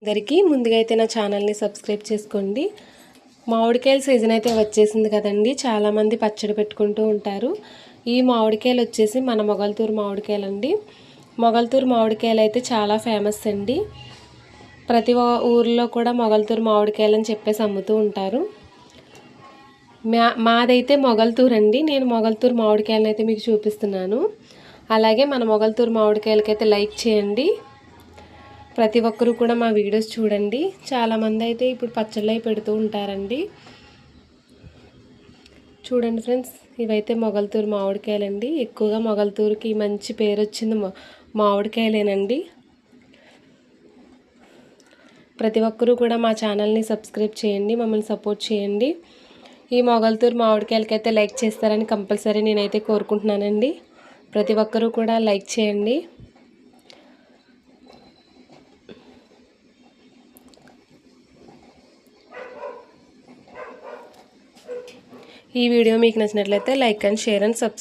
అందరికీ ముందుగా అయితే నా ఛానల్ని సబ్స్క్రైబ్ చేసుకోండి. మామిడికాయల సీజన్ అయితే వచ్చేసింది కదండి. చాలామంది పచ్చడి పెట్టుకుంటూ ఉంటారు. ఈ మామిడికాయలు వచ్చేసి మన మొగల్తూరు మామిడికాయలు అండి. మొగల్తూరు మామిడికాయలు అయితే చాలా ఫేమస్ అండి. ప్రతి ఊర్లో కూడా మొగల్తూరు మామిడికాయలు అని చెప్పేసి అమ్ముతూ ఉంటారు. మాదైతే మొగల్తూరు అండి. నేను మొగల్తూరు మామిడికాయలను అయితే మీకు చూపిస్తున్నాను. అలాగే మన మొగల్తూరు మామిడికాయలకైతే లైక్ చేయండి. ప్రతి ఒక్కరూ కూడా మా వీడియోస్ చూడండి. చాలామంది అయితే ఇప్పుడు పచ్చళ్ళు అవి పెడుతూ ఉంటారండి. చూడండి ఫ్రెండ్స్, ఇవైతే మొగల్తూరు మామిడికాయలండి. ఎక్కువగా మొగల్తూరుకి మంచి పేరు వచ్చింది మామిడికాయలేనండి. ప్రతి ఒక్కరూ కూడా మా ఛానల్ని సబ్స్క్రైబ్ చేయండి, మమ్మల్ని సపోర్ట్ చేయండి. ఈ మొగల్తూరు మామిడికాయలకైతే లైక్ చేస్తారని కంపల్సరీ నేనైతే కోరుకుంటున్నానండి. ప్రతి ఒక్కరూ కూడా లైక్ చేయండి. ఈ వీడియో మీకు నచ్చినట్లయితే like and share and subscribe